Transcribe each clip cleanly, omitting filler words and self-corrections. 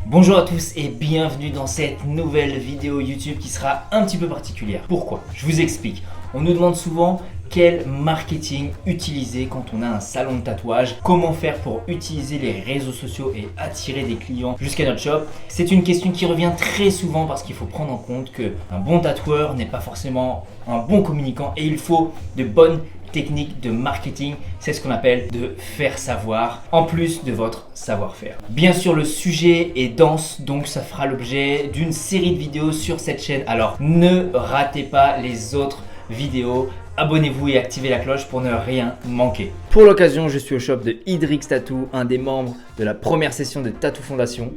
Bonjour à tous et bienvenue dans cette nouvelle vidéo YouTube qui sera un petit peu particulière. Pourquoi? Je vous explique. On nous demande souvent quel marketing utiliser quand on a un salon de tatouage, comment faire pour utiliser les réseaux sociaux et attirer des clients jusqu'à notre shop. C'est une question qui revient très souvent parce qu'il faut prendre en compte qu'un bon tatoueur n'est pas forcément un bon communicant et il faut de bonnes technique de marketing, c'est ce qu'on appelle de faire savoir, en plus de votre savoir-faire. Bien sûr, le sujet est dense, donc ça fera l'objet d'une série de vidéos sur cette chaîne. Alors, ne ratez pas les autres vidéos. Abonnez-vous et activez la cloche pour ne rien manquer. Pour l'occasion, je suis au shop de Idrix Tattoo, un des membres de la première session de Tattoo Fondation.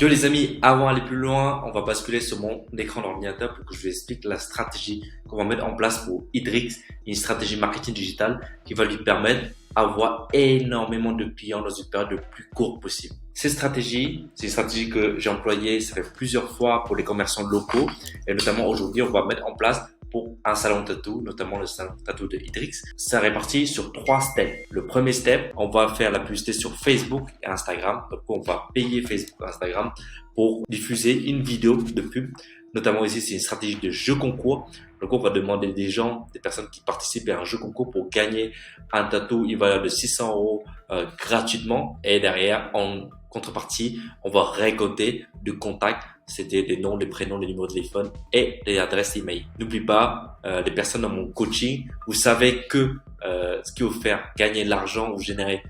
Yo les amis, avant d'aller plus loin, on va basculer sur mon écran d'ordinateur pour que je vous explique la stratégie qu'on va mettre en place pour Idrix, une stratégie marketing digital qui va lui permettre d'avoir énormément de clients dans une période le plus courte possible. Cette stratégie, c'est une stratégie que j'ai employée, ça fait plusieurs fois pour les commerçants locaux et notamment aujourd'hui, on va mettre en place pour un salon de tattoo, notamment le salon de tattoo de Idrix. C'est réparti sur 3 steps. Le premier step, on va faire la publicité sur Facebook et Instagram. Donc, on va payer Facebook et Instagram pour diffuser une vidéo de pub. Notamment ici, c'est une stratégie de jeu concours. Donc, on va demander des personnes qui participent à un jeu concours pour gagner un tattoo, une valeur de 600 € gratuitement. Et derrière, en contrepartie, on va récolter de contacts. C'était des noms, des prénoms, des numéros de téléphone et des adresses email. N'oublie pas, les personnes dans mon coaching, vous savez que ce qui vous fait gagner de l'argent ou générer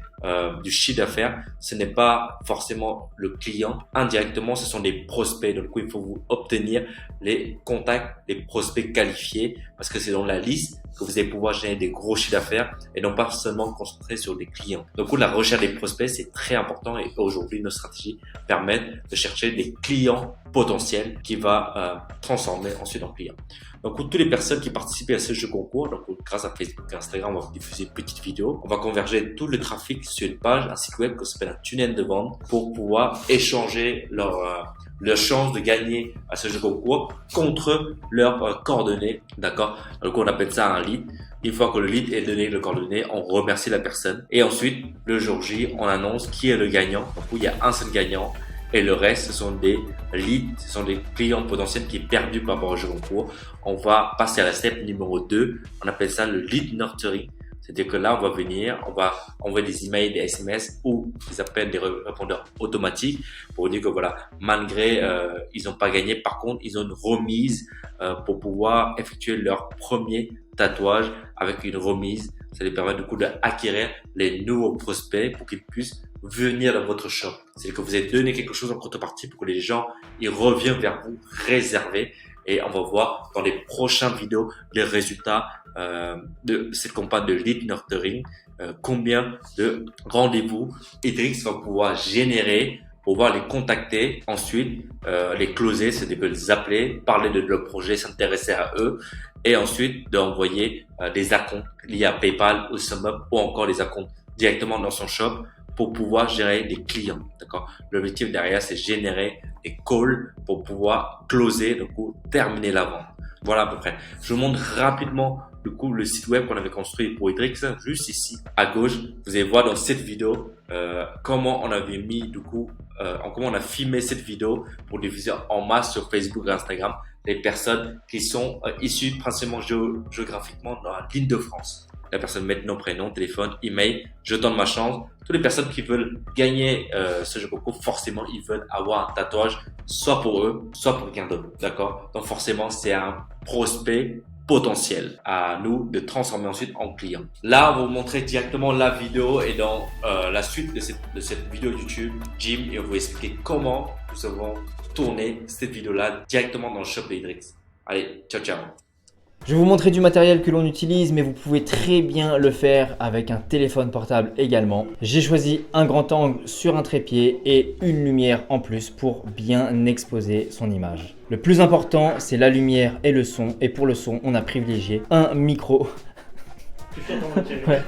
du chiffre d'affaires, ce n'est pas forcément le client. Indirectement, ce sont des prospects. Donc, il faut vous obtenir les contacts, les prospects qualifiés parce que c'est dans la liste que vous allez pouvoir générer des gros chiffres d'affaires et non pas seulement concentrer sur des clients. Donc, la recherche des prospects, c'est très important et aujourd'hui, nos stratégies permettent de chercher des clients potentiels qui va transformer ensuite en clients. Donc, pour toutes les personnes qui participent à ce jeu concours, donc grâce à Facebook et Instagram, on va diffuser une petite vidéo. On va converger tout le trafic sur une page, un site web qui s'appelle un tunnel de vente pour pouvoir échanger leur chance de gagner à ce jeu concours contre leurs coordonnées. D'accord? Donc, on appelle ça un lead. Une fois que le lead est donné le coordonnées, on remercie la personne. Et ensuite, le jour J, on annonce qui est le gagnant. Donc, il y a un seul gagnant. Et le reste, ce sont des leads, ce sont des clients potentiels qui sont perdus par rapport au jeu concours. On va passer à la step numéro 2. On appelle ça le lead nurturing. C'est-à-dire que là, on va venir, on va envoyer des emails, des SMS ou des appels, des répondeurs automatiques pour dire que voilà, malgré ils n'ont pas gagné, par contre, ils ont une remise pour pouvoir effectuer leur premier tatouage avec une remise. Ça les permet du coup d'acquérir les nouveaux prospects pour qu'ils puissent venir dans votre shop. C'est que vous avez donné quelque chose en contrepartie pour que les gens ils reviennent vers vous réservés. Et on va voir dans les prochaines vidéos les résultats de cette campagne de lead nurturing, combien de rendez-vous Idrix va pouvoir générer pour pouvoir les contacter, ensuite les closer, c'est-à-dire les appeler, parler de leur projet, s'intéresser à eux et ensuite d'envoyer des acomptes liés à PayPal ou SumUp ou encore des acomptes directement dans son shop pour pouvoir gérer des clients. D'accord? L'objectif derrière, c'est générer des calls pour pouvoir closer, du coup, terminer la vente. Voilà à peu près. Je vous montre rapidement du coup le site web qu'on avait construit pour Idrix, juste ici à gauche. Vous allez voir dans cette vidéo comment on avait mis du coup, comment on a filmé cette vidéo pour diffuser en masse sur Facebook et Instagram les personnes qui sont issues principalement géographiquement dans la ligne de France. La personne met nom, prénom, téléphone, email, je tente ma chance. Toutes les personnes qui veulent gagner ce jeu concours, forcément, ils veulent avoir un tatouage, soit pour eux, soit pour quelqu'un d'autre. D'accord? Donc forcément, c'est un prospect potentiel à nous de transformer ensuite en client. Là, on va vous montrer directement la vidéo et dans la suite de cette vidéo YouTube, Jim, et on va vous expliquer comment nous avons tourné cette vidéo-là directement dans le shop d'Idrix. Allez, ciao, ciao! Je vais vous montrer du matériel que l'on utilise, mais vous pouvez très bien le faire avec un téléphone portable également. J'ai choisi un grand angle sur un trépied et une lumière en plus pour bien exposer son image. Le plus important, c'est la lumière et le son. Et pour le son, on a privilégié un micro. Tu fais ton entier. Ouais.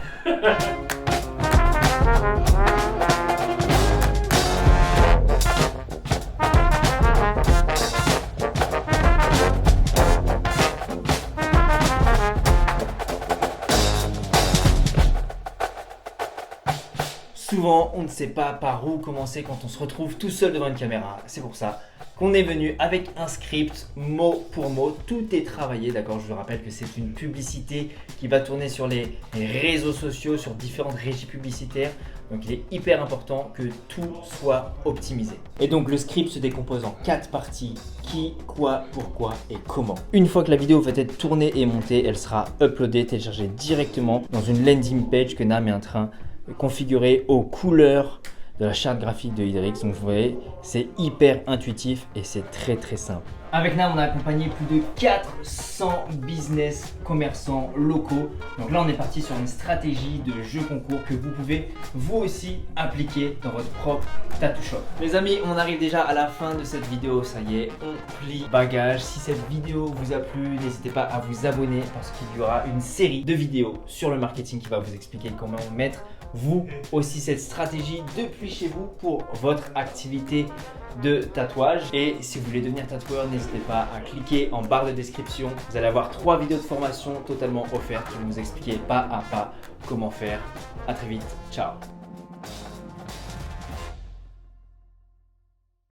Souvent, on ne sait pas par où commencer quand on se retrouve tout seul devant une caméra. C'est pour ça qu'on est venu avec un script mot pour mot. Tout est travaillé, d'accord? Je vous rappelle que c'est une publicité qui va tourner sur les réseaux sociaux, sur différentes régies publicitaires. Donc il est hyper important que tout soit optimisé. Et donc le script se décompose en 4 parties. Qui, quoi, pourquoi et comment. Une fois que la vidéo va être tournée et montée, elle sera uploadée, téléchargée directement dans une landing page que Nam est en train de configurer aux couleurs de la charte graphique de Idrix. Donc vous voyez, c'est hyper intuitif et c'est très simple. Avec Nam, on a accompagné plus de 400 business commerçants locaux. Donc là, on est parti sur une stratégie de jeu concours que vous pouvez vous aussi appliquer dans votre propre tattoo shop. Les amis, on arrive déjà à la fin de cette vidéo. Ça y est, on plie bagage. Si cette vidéo vous a plu, n'hésitez pas à vous abonner parce qu'il y aura une série de vidéos sur le marketing qui va vous expliquer comment mettre vous aussi cette stratégie depuis chez vous pour votre activité de tatouage. Et si vous voulez devenir tatoueur, n'hésitez pas à cliquer en barre de description. Vous allez avoir 3 vidéos de formation totalement offertes. Je vais vous expliquer pas à pas comment faire. À très vite. Ciao.